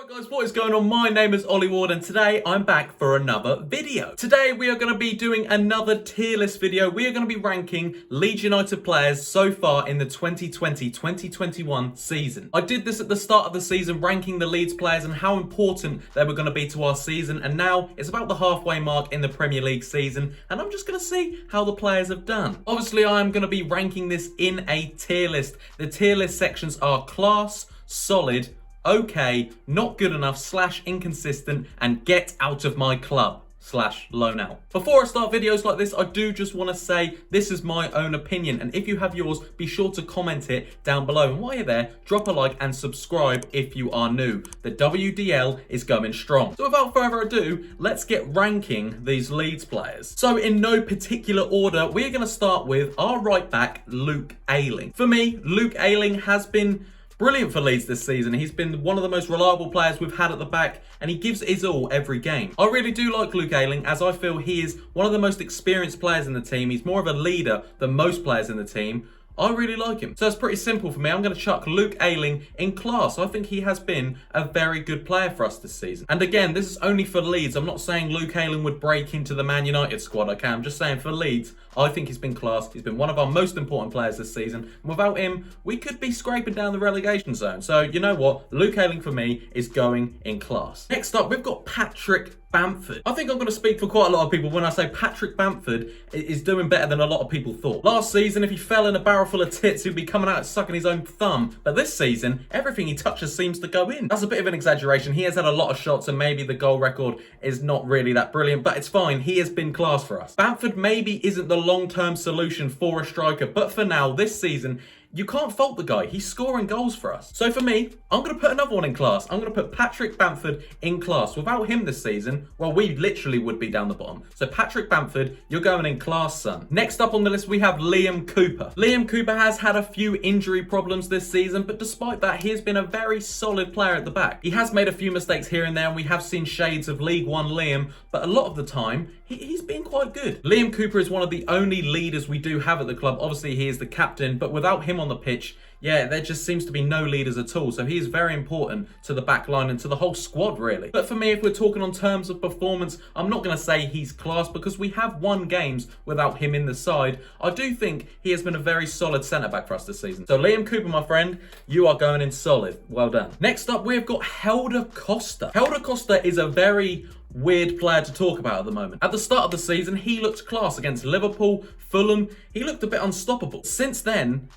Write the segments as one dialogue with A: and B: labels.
A: Right guys, what is going on? My name is Ollie Ward and today I'm back for another video. Today we are going to be doing another tier list video. We are going to be ranking Leeds United players so far in the 2020-2021 season. I did this at the start of the season, ranking the Leeds players and how important they were going to be to our season, and now it's about the halfway mark in the Premier League season and I'm just going to see how the players have done. Obviously I am going to be ranking this in a tier list. The tier list sections are class, solid, okay, not good enough, / inconsistent, and get out of my club / loan out. Before I start videos like this, I do just want to say this is my own opinion, and if you have yours, be sure to comment it down below. And while you're there, drop a like and subscribe if you are new. The WDL is going strong. So without further ado, let's get ranking these Leeds players. So in no particular order, we're going to start with our right back, Luke Ayling. For me, Luke Ayling has been brilliant for Leeds this season. He's been one of the most reliable players we've had at the back, and he gives his all every game. I really do like Luke Ayling, as I feel he is one of the most experienced players in the team. He's more of a leader than most players in the team. I really like him. So it's pretty simple for me. I'm going to chuck Luke Ayling in class. I think he has been a very good player for us this season. And again, this is only for Leeds. I'm not saying Luke Ayling would break into the Man United squad. Okay, I'm just saying for Leeds, I think he's been class. He's been one of our most important players this season. And without him, we could be scraping down the relegation zone. So you know what? Luke Ayling for me is going in class. Next up, we've got Patrick Bamford. I think I'm going to speak for quite a lot of people when I say Patrick Bamford is doing better than a lot of people thought. Last season, if he fell in a barrel full of tits, he'd be coming out sucking his own thumb. But this season, everything he touches seems to go in. That's a bit of an exaggeration. He has had a lot of shots and maybe the goal record is not really that brilliant, but it's fine. He has been class for us. Bamford maybe isn't the long-term solution for a striker, but for now, this season, you can't fault the guy. He's scoring goals for us. So for me, I'm going to put another one in class. I'm going to put Patrick Bamford in class. Without him this season, well, we literally would be down the bottom. So Patrick Bamford, you're going in class, son. Next up on the list, we have Liam Cooper. Liam Cooper has had a few injury problems this season, but despite that, he has been a very solid player at the back. He has made a few mistakes here and there, and we have seen shades of League One Liam, but a lot of the time, he's been quite good. Liam Cooper is one of the only leaders we do have at the club. Obviously, he is the captain, but without him on the pitch, yeah, there just seems to be no leaders at all. So he is very important to the back line and to the whole squad, really. But for me, if we're talking on terms of performance, I'm not going to say he's class because we have won games without him in the side. I do think he has been a very solid centre-back for us this season. So Liam Cooper, my friend, you are going in solid. Well done. Next up, we've got Helder Costa. Helder Costa is a very weird player to talk about at the moment. At the start of the season, he looked class against Liverpool, Fulham. He looked a bit unstoppable. Since then,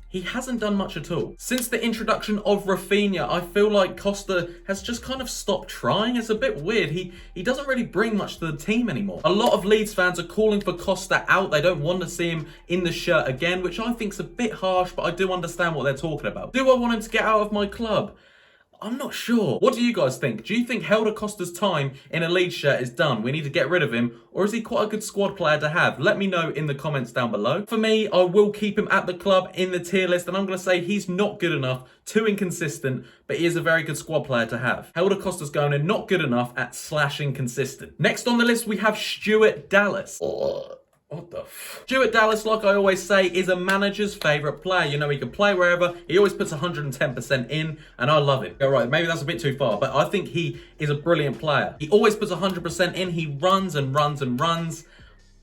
A: he hasn't done much at all. Since the introduction of Rafinha, I feel like Costa has just kind of stopped trying. It's a bit weird. He doesn't really bring much to the team anymore. A lot of Leeds fans are calling for Costa out. They don't want to see him in the shirt again, which I think is a bit harsh, but I do understand what they're talking about. Do I want him to get out of my club? I'm not sure. What do you guys think? Do you think Helder Costa's time in a Leeds shirt is done? We need to get rid of him? Or is he quite a good squad player to have? Let me know in the comments down below. For me, I will keep him at the club in the tier list, and I'm going to say he's not good enough, too inconsistent, but he is a very good squad player to have. Helder Costa's going in not good enough at / inconsistent. Next on the list, we have Stuart Dallas. What the f... Stuart Dallas, like I always say, is a manager's favourite player. You know, he can play wherever. He always puts 110% in, and I love it. All right, maybe that's a bit too far, but I think he is a brilliant player. He always puts 100% in. He runs and runs and runs.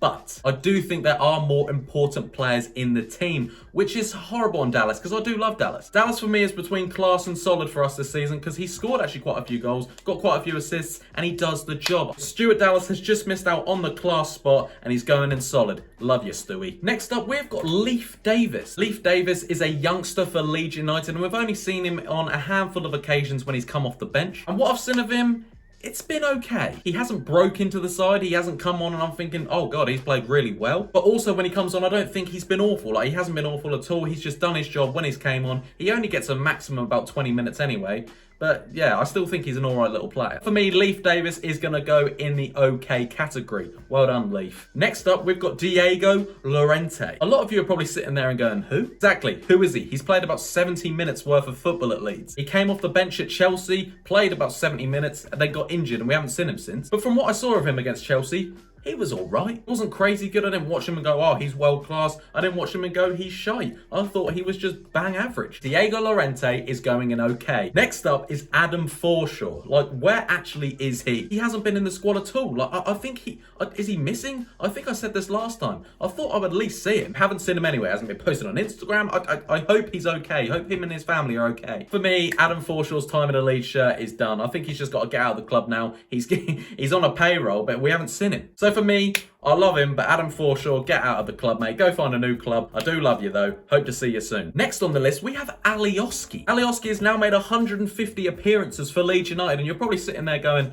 A: But I do think there are more important players in the team, which is horrible on Dallas because I do love Dallas. Dallas for me is between class and solid for us this season because he scored actually quite a few goals, got quite a few assists, and he does the job. Stuart Dallas has just missed out on the class spot and he's going in solid. Love you, Stewie. Next up, we've got Leif Davis. Leif Davis is a youngster for Leeds United, and we've only seen him on a handful of occasions when he's come off the bench. And what I've seen of him, it's been okay. He hasn't broke into the side. He hasn't come on and I'm thinking, oh God, he's played really well. But also when he comes on, I don't think he's been awful. Like, he hasn't been awful at all. He's just done his job when he's came on. He only gets a maximum about 20 minutes anyway. But yeah, I still think he's an alright little player. For me, Leif Davis is going to go in the okay category. Well done, Leif. Next up, we've got Diego Llorente. A lot of you are probably sitting there and going, who? Exactly, who is he? He's played about 70 minutes worth of football at Leeds. He came off the bench at Chelsea, played about 70 minutes, and then got injured, and we haven't seen him since. But from what I saw of him against Chelsea, he was all right. He wasn't crazy good. I didn't watch him and go, oh, he's world class. I didn't watch him and go, he's shite. I thought he was just bang average. Diego Llorente is going in okay. Next up is Adam Forshaw. Like, where actually is he? He hasn't been in the squad at all. Like, I think is he missing? I think I said this last time. I thought I would at least see him. Haven't seen him anyway. Hasn't been posted on Instagram. I hope he's okay. Hope him and his family are okay. For me, Adam Forshaw's time in a Leeds shirt is done. I think he's just got to get out of the club now. He's on a payroll, but we haven't seen him. So for me, I love him, but Adam Forshaw, get out of the club, mate. Go find a new club. I do love you, though. Hope to see you soon. Next on the list, we have Alioski. Alioski has now made 150 appearances for Leeds United, and you're probably sitting there going,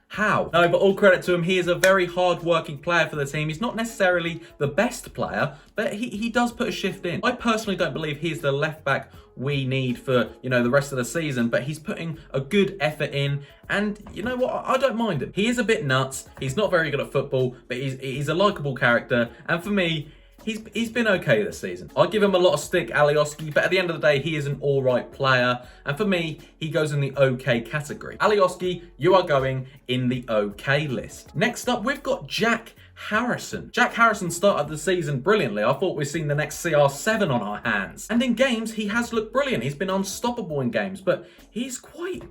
A: how? No, but all credit to him. He is a very hard-working player for the team. He's not necessarily the best player, but he does put a shift in. I personally don't believe he's the left-back we need for, the rest of the season, but he's putting a good effort in, and you know what? I don't mind him. He is a bit nuts. He's not very good at football, but he's a likeable character, and for me, he's been okay this season. I give him a lot of stick, Alioski, but at the end of the day, he is an all right player. And for me, he goes in the okay category. Alioski, you are going in the okay list. Next up, we've got Jack Harrison. Jack Harrison started the season brilliantly. I thought we'd seen the next CR7 on our hands. And in games, he has looked brilliant. He's been unstoppable in games, but he's quite,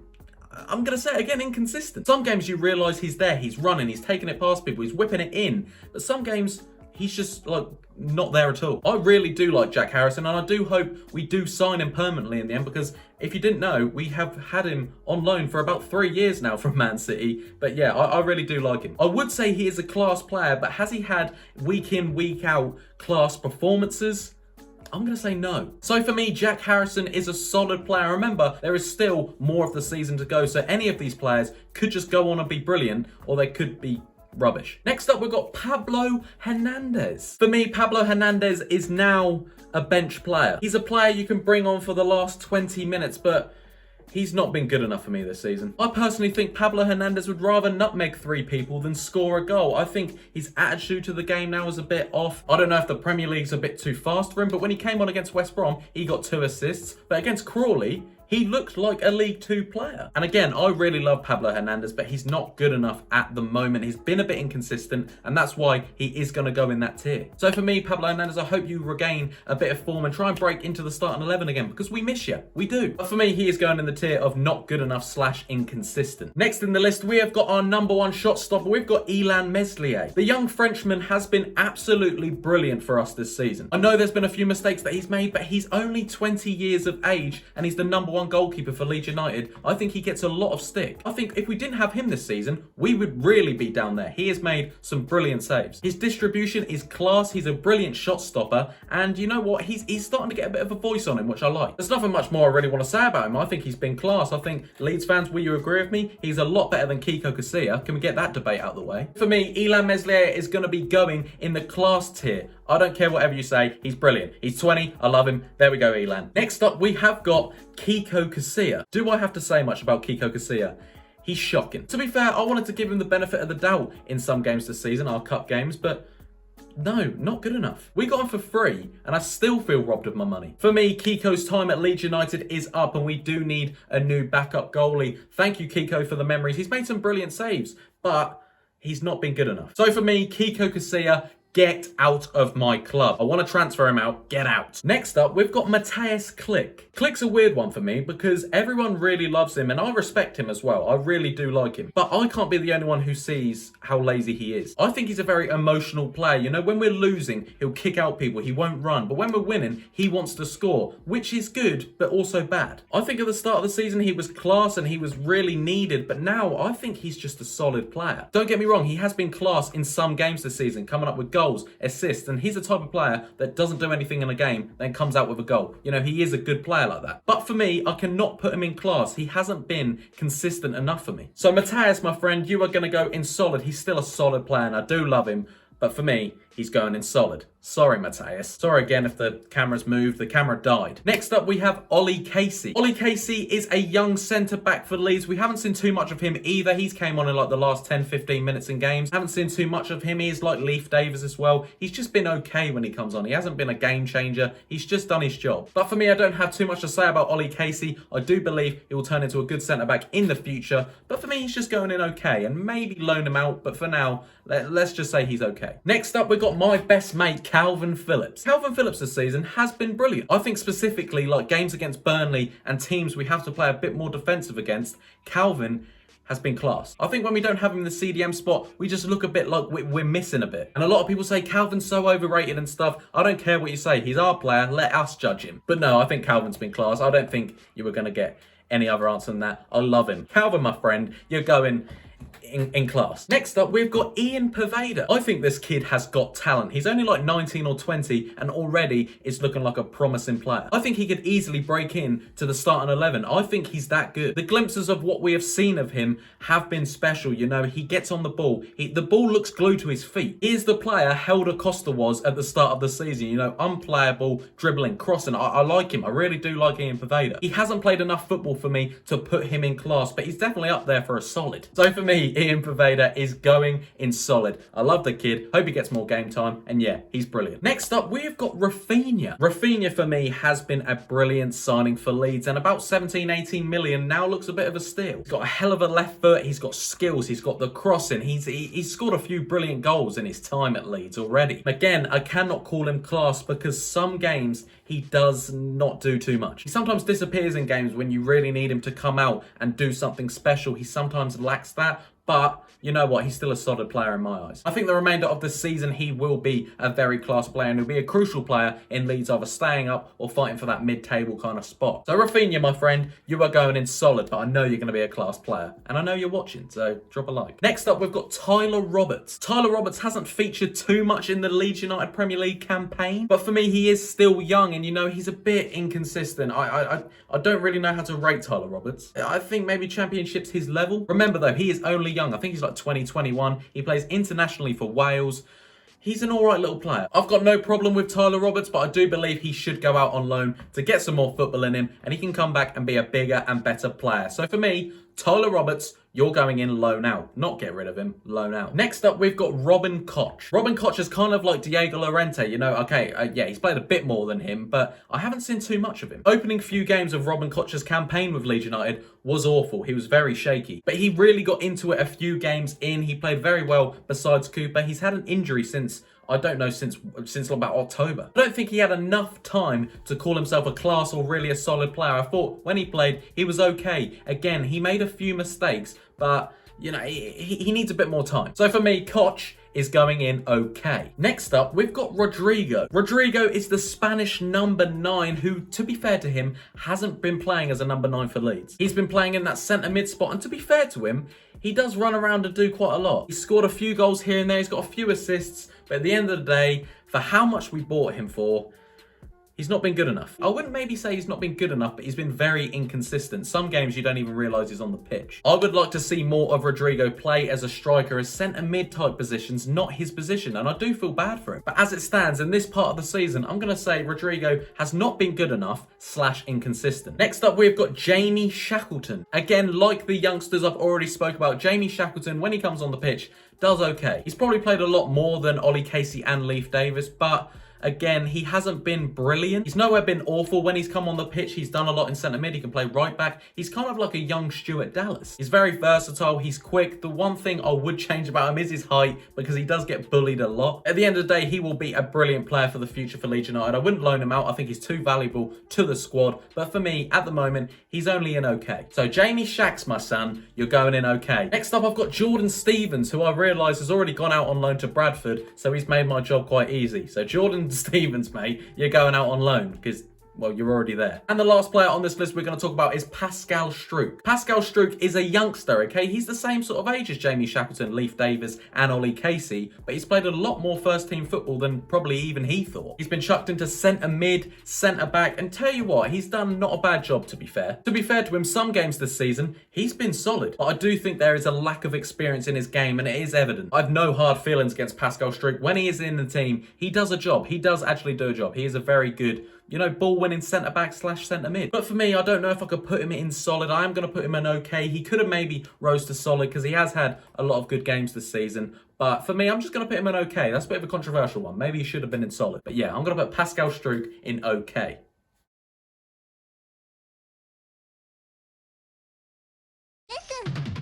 A: I'm going to say it again, inconsistent. Some games you realise he's there, he's running, he's taking it past people, he's whipping it in. But some games, he's just not there at all. I really do like Jack Harrison, and I do hope we do sign him permanently in the end, because if you didn't know, we have had him on loan for about 3 years now from Man City. But yeah, I really do like him. I would say he is a class player, but has he had week in, week out class performances? I'm going to say no. So for me, Jack Harrison is a solid player. Remember, there is still more of the season to go, so any of these players could just go on and be brilliant, or they could be rubbish. Next up, we've got Pablo Hernandez. For me, Pablo Hernandez is now a bench player. He's a player you can bring on for the last 20 minutes, but he's not been good enough for me this season. I personally think Pablo Hernandez would rather nutmeg 3 people than score a goal. I think his attitude to the game now is a bit off. I don't know if the Premier League's a bit too fast for him, but when he came on against West Brom, he got 2 assists. But against Crawley, he looked like a League 2 player. And again, I really love Pablo Hernandez, but he's not good enough at the moment. He's been a bit inconsistent, and that's why he is going to go in that tier. So for me, Pablo Hernandez, I hope you regain a bit of form and try and break into the starting 11 again, because we miss you. We do. But for me, he is going in the tier of not good enough / inconsistent. Next in the list, we have got our number 1 shot stopper. We've got Illan Meslier. The young Frenchman has been absolutely brilliant for us this season. I know there's been a few mistakes that he's made, but he's only 20 years of age, and he's the number 1 goalkeeper for Leeds United. I think he gets a lot of stick. I think if we didn't have him this season, we would really be down there. He has made some brilliant saves. His distribution is class. He's a brilliant shot stopper, and you know what? He's starting to get a bit of a voice on him, which I like. There's nothing much more I really want to say about him. I think he's been class. I think Leeds fans, will you agree with me? He's a lot better than Kiko Casilla. Can we get that debate out of the way? For me, Illan Meslier is going to be going in the class tier. I don't care whatever you say. He's brilliant. He's 20. I love him. There we go, Illan. Next up, we have got Kiko Casilla. Do I have to say much about Kiko Casilla? He's shocking. To be fair, I wanted to give him the benefit of the doubt in some games this season, our cup games, but no, not good enough. We got him for free, and I still feel robbed of my money. For me, Kiko's time at Leeds United is up, and we do need a new backup goalie. Thank you, Kiko, for the memories. He's made some brilliant saves, but he's not been good enough. So for me, Kiko Casilla, get out of my club. I want to transfer him out. Get out. Next up, we've got Matthias Klick. Klick's a weird one for me because everyone really loves him and I respect him as well. I really do like him. But I can't be the only one who sees how lazy he is. I think he's a very emotional player. You know, when we're losing, he'll kick out people. He won't run. But when we're winning, he wants to score, which is good, but also bad. I think at the start of the season, he was class and he was really needed. But now I think he's just a solid player. Don't get me wrong. He has been class in some games this season, coming up with goals, assists, and he's the type of player that doesn't do anything in a game, then comes out with a goal. You know, he is a good player like that. But for me, I cannot put him in class. He hasn't been consistent enough for me. So Matthias, my friend, you are going to go in solid. He's still a solid player and I do love him. But for me, he's going in solid. Sorry, Matthias. Sorry again if the camera's moved. The camera died. Next up, we have Ollie Casey. Ollie Casey is a young centre-back for Leeds. We haven't seen too much of him either. He's came on in like the last 10, 15 minutes in games. Haven't seen too much of him. He's like Leif Davis as well. He's just been okay when he comes on. He hasn't been a game changer. He's just done his job. But for me, I don't have too much to say about Ollie Casey. I do believe he will turn into a good centre-back in the future. But for me, he's just going in okay. And maybe loan him out. But for now, let's just say he's okay. Next up, we've got my best mate, Calvin Phillips. Calvin Phillips this season has been brilliant. I think specifically like games against Burnley and teams we have to play a bit more defensive against, Calvin has been class. I think when we don't have him in the CDM spot, we just look a bit like we're missing a bit. And a lot of people say Calvin's so overrated and stuff. I don't care what you say. He's our player. Let us judge him. But no, I think Calvin's been class. I don't think you were going to get any other answer than that. I love him. Calvin, my friend, you're going in class. Next up, we've got Ian Pervader. I think this kid has got talent. He's only like 19 or 20 and already is looking like a promising player. I think he could easily break in to the starting 11. I think he's that good. The glimpses of what we have seen of him have been special. You know, he gets on the ball. The ball looks glued to his feet. He is the player Helder Costa was at the start of the season. You know, unplayable, dribbling, crossing. I like him. I really do like Ian Pervader. He hasn't played enough football for me to put him in class, but he's definitely up there for a solid. So for me, Ian Pervader is going in solid. I love the kid. Hope he gets more game time. And yeah, he's brilliant. Next up, we've got Rafinha. Rafinha for me has been a brilliant signing for Leeds, and about 17, 18 million now looks a bit of a steal. He's got a hell of a left foot. He's got skills. He's got the crossing. He's scored a few brilliant goals in his time at Leeds already. Again, I cannot call him class because some games he does not do too much. He sometimes disappears in games when you really need him to come out and do something special. He sometimes lacks that. But you know what? He's still a solid player in my eyes. I think the remainder of the season, he will be a very class player and he'll be a crucial player in Leeds either staying up or fighting for that mid-table kind of spot. So Rafinha, my friend, you are going in solid, but I know you're going to be a class player. And I know you're watching, so drop a like. Next up, we've got Tyler Roberts. Tyler Roberts hasn't featured too much in the Leeds United Premier League campaign, but for me, he is still young and, you know, he's a bit inconsistent. I don't really know how to rate Tyler Roberts. I think maybe Championship's his level. Remember, though, he is only young. I think he's like 2021. He plays internationally for Wales. He's an alright little player. I've got no problem with Tyler Roberts, but I do believe he should go out on loan to get some more football in him, and he can come back and be a bigger and better player. So for me, Tyler Roberts, you're going in loan out. Not get rid of him, loan out. Next up, we've got Robin Koch. Robin Koch is kind of like Diego Llorente, you know, okay, yeah, he's played a bit more than him, but I haven't seen too much of him. Opening few games of Robin Koch's campaign with Leeds United was awful. He was very shaky, but he really got into it a few games in. He played very well besides Cooper. He's had an injury since, I don't know, since about October. I don't think he had enough time to call himself a class or really a solid player. I thought when he played, he was okay. Again, he made a few mistakes, but, you know, he needs a bit more time. So for me, Koch is going in okay. Next up, we've got Rodrigo. Rodrigo is the Spanish number 9 who, to be fair to him, hasn't been playing as a number 9 for Leeds. He's been playing in that centre mid spot, and to be fair to him, he does run around and do quite a lot. He's scored a few goals here and there. He's got a few assists, but at the end of the day, for how much we bought him for, he's not been good enough. I wouldn't maybe say he's not been good enough, but he's been very inconsistent. Some games you don't even realise he's on the pitch. I would like to see more of Rodrigo play as a striker, as centre mid type positions, not his position, and I do feel bad for him. But as it stands in this part of the season, I'm going to say Rodrigo has not been good enough / inconsistent. Next up, we've got Jamie Shackleton. Again, like the youngsters I've already spoke about, Jamie Shackleton, when he comes on the pitch, does okay. He's probably played a lot more than Ollie Casey and Leif Davis, but again, he hasn't been brilliant. He's nowhere been awful. When he's come on the pitch, he's done a lot in centre mid. He can play right back. He's kind of like a young Stuart Dallas. He's very versatile. He's quick. The one thing I would change about him is his height, because he does get bullied a lot. At the end of the day, he will be a brilliant player for the future for Leeds United. I wouldn't loan him out. I think he's too valuable to the squad. But for me, at the moment, he's only in okay. So Jamie Shacks, my son, you're going in okay. Next up, I've got Jordan Stevens, who I realise has already gone out on loan to Bradford. So he's made my job quite easy. So Jordan Stevens, mate, you're going out on loan because well, you're already there. And the last player on this list we're going to talk about is Pascal Struijk. Pascal Struijk is a youngster, okay? He's the same sort of age as Jamie Shackleton, Leif Davis, and Ollie Casey, but he's played a lot more first-team football than probably even he thought. He's been chucked into centre mid, centre back, and tell you what, he's done not a bad job, to be fair. To be fair to him, some games this season, he's been solid, but I do think there is a lack of experience in his game, and it is evident. I've no hard feelings against Pascal Struijk. When he is in the team, he does a job. He does actually do a job. He is a very good, you know, ball-winning centre-back / centre mid. But for me, I don't know if I could put him in solid. I am going to put him in okay. He could have maybe rose to solid because he has had a lot of good games this season. But for me, I'm just going to put him in okay. That's a bit of a controversial one. Maybe he should have been in solid. But yeah, I'm going to put Pascal Struijk in okay.
B: Listen.